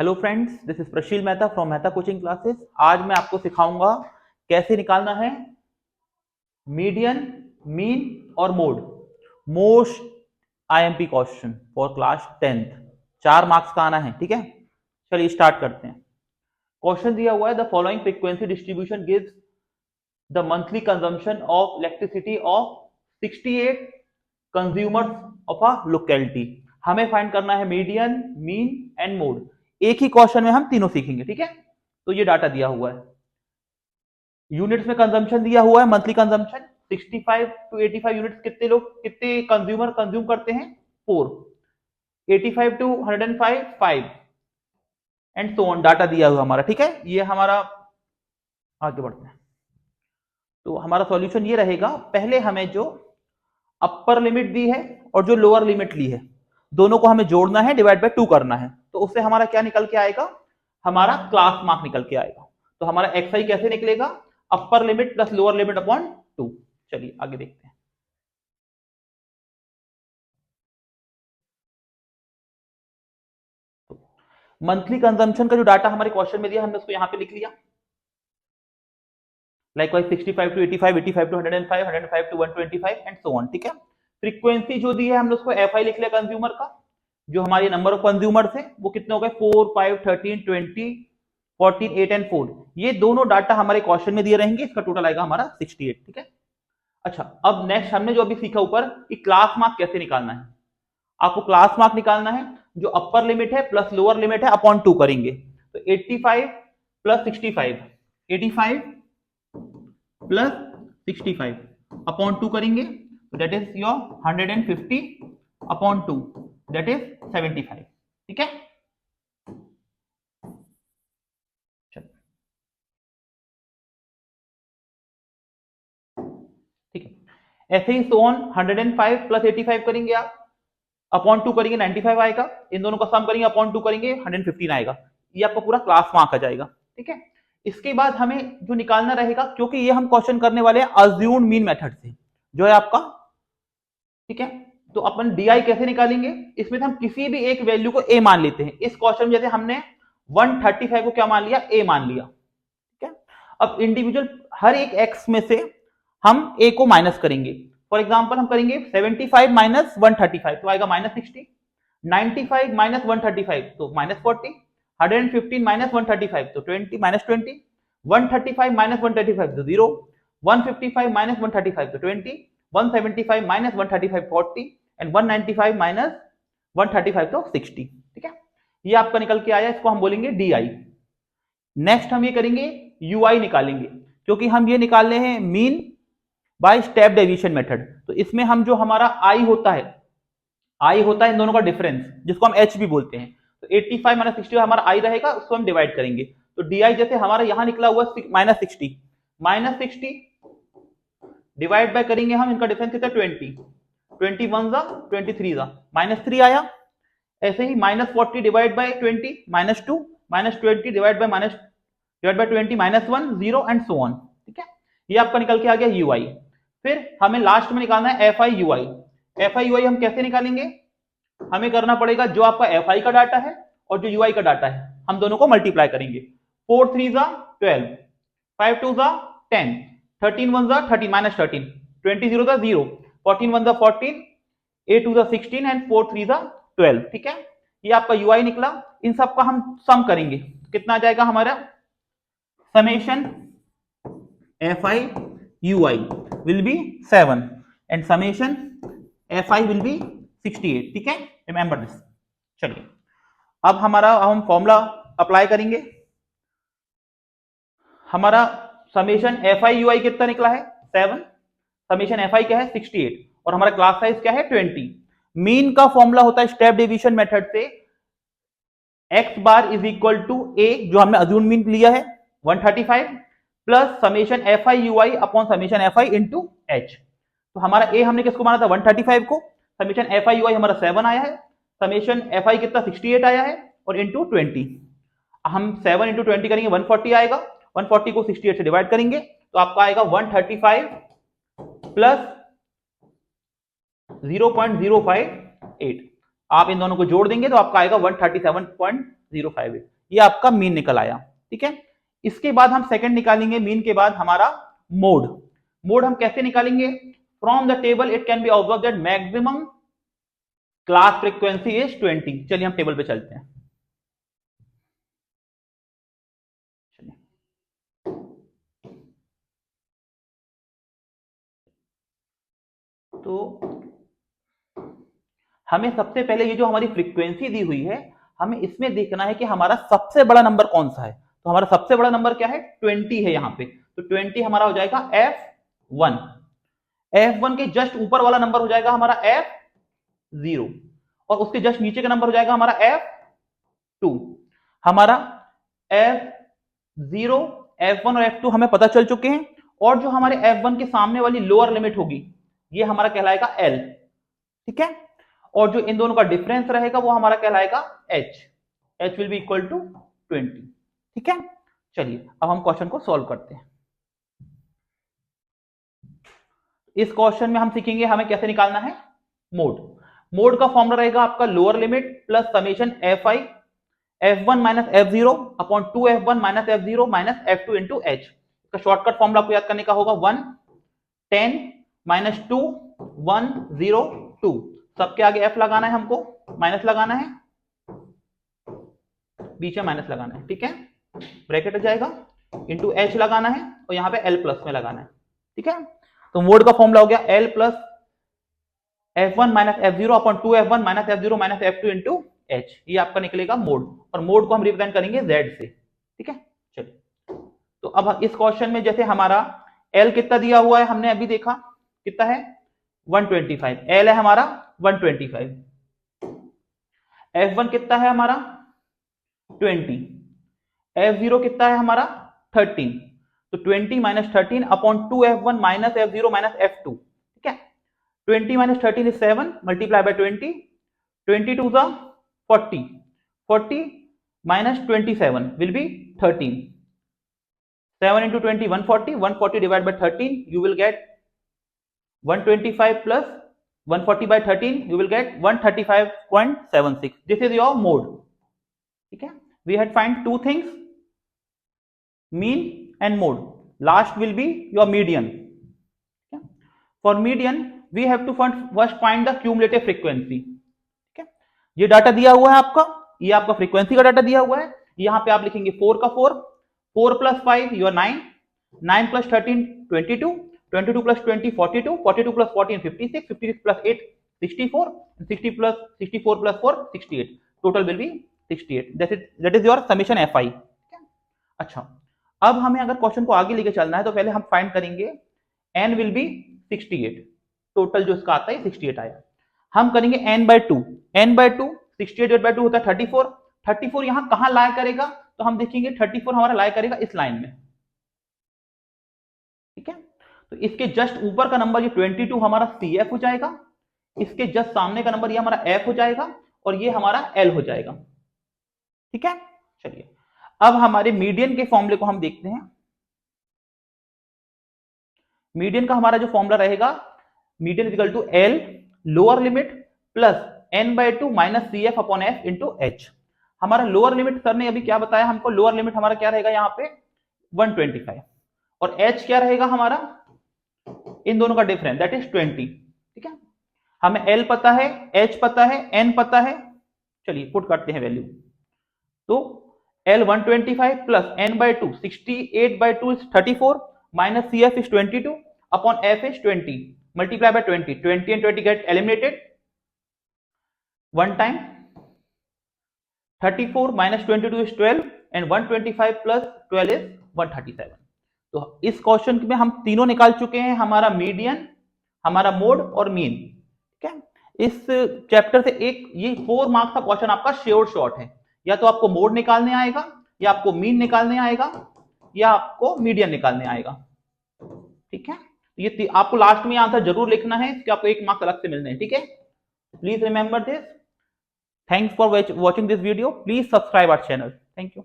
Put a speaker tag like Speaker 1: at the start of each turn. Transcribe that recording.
Speaker 1: Hello friends, this is Prashil Mehta from Mehta coaching classes. आज मैं आपको सिखाऊंगा कैसे निकालना है मीडियन, मीन और mode. Most IMP question for class 10th, 4 marks का आना है। ठीक है, चलिए स्टार्ट करते हैं। क्वेश्चन दिया हुआ है, the following frequency distribution gives the monthly consumption of elasticity of 68 consumers of a locality. हमें फाइंड करना है मीडियन, मीन एंड मोड। एक ही क्वेश्चन में हम तीनों सीखेंगे। ठीक है, तो ये डाटा दिया हुआ है। यूनिट्स में कंजम्पशन दिया हुआ है, मंथली कंजम्पशन 65 टू 85 यूनिट्स। कितने लोग, कितने कंज्यूमर कंज्यूम करते हैं? 4। 85 to 105 5 and so on. Data दिया हुआ हमारा। ठीक है, ये हमारा, आगे बढ़ते हैं। तो हमारा सॉल्यूशन ये रहेगा, पहले हमें जो अपर लिमिट दी है और जो लोअर लिमिट ली है, दोनों को हमें जोड़ना है, डिवाइड बाय 2 करना है। तो उससे हमारा क्या निकल के आएगा? हमारा क्लास मार्क निकल के आएगा। तो हमारा एक्स कैसे निकलेगा? Upper limit plus lower limit upon 2। चलिए आगे देखते हैं। मंथली कंजम्पशन का जो डाटा हमारे क्वेश्चन में दिया, हमने उसको यहां पे लिख लिया। Likewise 65 to 85, 85 to 105, 105 to 125 and so on. ठीक है, फ्रीक्वेंसी जो दी है हमने उसको एफ आई लिख लिया कंज्यूमर का। जो हमारे नंबर ऑफ कंज्यूमर्स है वो कितने हो गए? 4, 5, 13, 20, 14, 8 एंड 4। ये दोनों डाटा हमारे क्वेश्चन में दिए रहेंगे। इसका टोटल आएगा हमारा 68। ठीक है, अच्छा अब नेक्स्ट हमने जो अभी सीखा ऊपर कि क्लास मार्क कैसे निकालना है। आपको क्लास मार्क निकालना है, जो अपर लिमिट है प्लस लोअर लिमिट है अपॉन 2 करेंगे। तो 85 प्लस 65, 85 प्लस 65 अपॉन 2 करेंगे, तो that is your 150 upon 2, that is 75। ठीक है, ठीक है। ऐसे ही सोन 105 प्लस 85 करेंगे आप, अपॉन 2 करेंगे 95 आएगा। इन दोनों का सम करेंगे, अपॉन 2 करेंगे 115 आएगा। ये आपका पूरा क्लास मार्क आ जाएगा। ठीक है, इसके बाद हमें जो निकालना रहेगा, क्योंकि ये हम क्वेश्चन करने वाले हैं अज्यूम्ड मीन मेथड से, जो है आपका। ठीक है, तो अपन डीआई कैसे निकालेंगे? इसमें हम किसी भी एक वैल्यू को ए मान लेते हैं। इस क्वेश्चन में जैसे हमने 135 को क्या मान लिया? ए मान लिया। ठीक है, अब इंडिविजुअल हर एक एक्स में से हम ए को माइनस करेंगे। फॉर एग्जांपल हम करेंगे 75 माइनस 135, तो आएगा माइनस 60। 95 माइनस 135 तो माइनस 40। 115 माइनस 135 तो 20 माइनस 20। 135 माइनस 135 तो 0। 155 माइनस 135 तो 20। 175 माइनस 135 40 एंड 195 माइनस 135 तो 60। ठीक है, ये आपका निकल के आया। इसको हम बोलेंगे डी आई। नेक्स्ट हम ये करेंगे यूआई निकालेंगे, क्योंकि हम ये निकाल रहे हैं mean by step deviation method. तो इसमें हम जो हमारा आई होता है, आई होता है इन दोनों का डिफरेंस, जिसको हम एच भी बोलते हैं। तो 85 माइनस 60 हमारा आई रहेगा, उसको हम डिवाइड करेंगे। तो डी आई जैसे हमारा यहां निकला हुआ माइनस 60, माइनस 60 डिवाइड बाय करेंगे हम, इनका डिफरेंस कितना? 20। 21 जा 23 जा माइनस 3 आया। ऐसे ही minus 40 divide by 20 minus 2, minus 20 divide by 20 minus 1 0 and so on. ठीक है, ये आपका निकल के आ गया यू आई। फिर हमें लास्ट में निकालना है F I U I. F I U I हम कैसे निकालेंगे? हमें करना पड़ेगा, जो आपका एफ आई का डाटा है और जो यू आई का डाटा है, हम दोनों को मल्टीप्लाई करेंगे। 4 3 जा 12, 5 2 जा 10, 13 1 जा 30 माइनस 13, 20 0 जा 0, 14 1 जा 14, 8 2 जा 16 एंड 4 3 जा 12। ठीक है, ये आपका यू आई निकला। इन सब का हम सम करेंगे, कितना आ जाएगा हमारा? Summation F I U I will be 7 and summation F I will be 68। ठीक है, रिमेंबर दिस। चलिए अब हमारा हम फॉर्मूला अप्लाई करेंगे। हमारा समेशन एफ आई यू आई कितना निकला है? 7। समेशन एफ आई क्या है? 68। और हमारा क्लास साइज क्या है? 20। मीन का फॉर्मूला होता है स्टेप डिवीजन मेथड से, X bar is equal to A, जो हमने अज्यूम मीन लिया है 135, plus summation F I U I upon summation F I into H. तो हमारा ए हमने किसको माना था? 135 को। Summation F I U I हमारा 7 आया है। समेशन एफ आई कितना? 68 आया है, और इंटू 20। हम 7 इंटू 20 करेंगे 140 आएगा। 140 को 68 से डिवाइड करेंगे तो आपका आएगा 135 प्लस 0.058। आप इन दोनों को जोड़ देंगे तो आपका आएगा 137.2। 058, ये आपका मीन निकल आया। ठीक है, इसके बाद हम सेकंड निकालेंगे मीन के बाद हमारा मोड। मोड हम कैसे निकालेंगे? From the table it can be observe that maximum class frequency is 20। चलिए हम टेबल पे चलते हैं। तो हमें सबसे पहले ये जो हमारी फ्रीक्वेंसी दी हुई है, हमें इसमें देखना है कि हमारा सबसे बड़ा नंबर कौन सा है। तो हमारा सबसे बड़ा नंबर क्या है? 20 है यहाँ पे। तो 20 हमारा हो जाएगा F1। F1 के जस्ट ऊपर वाला नंबर हो जाएगा हमारा F0 और उसके जस्ट नीचे का नंबर हो जाएगा हमारा F2। हमारा F0, F1 और F2 हमें पता चल चुके हैं। और जो हमारे F1 के सामने वाली लोअर लिमिट होगी ये हमारा कहलाएगा L। ठीक है, और जो इन दोनों का डिफरेंस रहेगा वो हमारा कहलाएगा H। H will be equal to 20। ठीक है, चलिए अब हम क्वेश्चन को सॉल्व करते हैं। इस क्वेश्चन में हम सीखेंगे हमें कैसे निकालना है मोड। मोड का फॉर्मूला रहेगा आपका lower limit plus summation fi f1 minus f0 upon 2f1 minus f0 minus f2 into h। इसका शॉर्टकट फॉर्मूला आपको याद करने का होगा 1 10 माइनस 2 1 0 2। सबके आगे f लगाना है, हमको माइनस लगाना है, बीच में माइनस लगाना है। ठीक है, ब्रैकेट हो जाएगा, इंटू h लगाना है और यहाँ पे l प्लस में लगाना है। ठीक है, तो मोड का फॉर्मूला हो गया l plus f1 minus f0 upon 2f1 minus f0 minus f2 into h। ये आपका निकलेगा मोड, और मोड को हम रिप्रेजेंट करेंगे z से। ठीक है, चलिए तो अब इस क्वेश्चन में जैसे हमारा l कितना दिया हुआ है हमने अभी देखा, कितना है 125। l है हमारा 125। f1 कितना है हमारा 20, f0 कितना है हमारा 13। तो 20 minus 13 upon 2f1 minus f0 minus f2। ठीक है, 20 minus 13 is 7 multiply by 20, 20 to the 40, 40 minus 27 will be 13। 7 into 20 140, 140 divided by 13 you will get 125 plus 140 by 13 you will get 135.76. This is your mode. ठीक है, we had find two things, mean and mode. Last will be your median. Okay? For median we have to first find the cumulative frequency. ठीक है, ये data दिया हुआ है आपका, ये आपका फ्रीक्वेंसी का डाटा दिया हुआ है। यहाँ पे आप लिखेंगे 4 का 4, 4 plus 5 your 9, 9 plus 13 22, 22 plus 20 42, 42 plus 14 56, 56 plus 8 64, 60 plus 64 plus 4 68। Total will be 68। That is your summation fi। अच्छा, अब हमें अगर क्वेश्चन को आगे लेके चलना है तो पहले हम फाइंड करेंगे n विल बी 68। टोटल जो इसका आता है 68 आया। हम करेंगे n by 2, n by 2 68 by 2 होता है 34। 34 यहां कहां लाई करेगा? तो हम देखेंगे 34 हमारा लाई करेगा इस लाइन में। ठीक है, तो इसके जस्ट ऊपर का नंबर ये 22 हमारा CF हो जाएगा, इसके जस्ट सामने का नंबर ये हमारा F हो जाएगा और ये हमारा L हो जाएगा। ठीक है, चलिए अब हमारे मीडियन के फॉर्मूले को हम देखते हैं। मीडियन का हमारा जो फॉर्मूला रहेगा, median is equal to L lower limit plus n by 2 minus CF upon F into H। हमारा लोअर लिमिट सर ने अभी क्या बताया हमको, लोअर लिमिट हमारा क्या रहेगा यहाँ पे 125 और H क्या रहेगा हमारा, इन दोनों का डिफरेंस दैट इज 20। ठीक है, हमें L पता है, H पता है, N पता है। चलिए पुट करते हैं वैल्यू। तो L 125 plus n by 2 68 by 2 is 34 minus CF is 22 upon F is 20 multiply by 20, 20 and 20 get eliminated one time, 34 minus 22 is 12 and 125 plus 12 is 137। तो इस क्वेश्चन में हम तीनों निकाल चुके हैं, हमारा मीडियन, हमारा मोड और मीन। ठीक है, इस चैप्टर से एक ये 4 मार्क्स का क्वेश्चन आपका श्योर शॉर्ट है। या तो आपको मोड निकालने आएगा, या आपको मीन निकालने आएगा, या आपको मीडियन निकालने आएगा। ठीक है, ये आपको लास्ट में आंसर जरूर लिखना है, इसके आपको 1 मार्क्स अलग से मिलने हैं। ठीक है, please remember this. Thanks for watching this video. Please subscribe our channel. Thank you.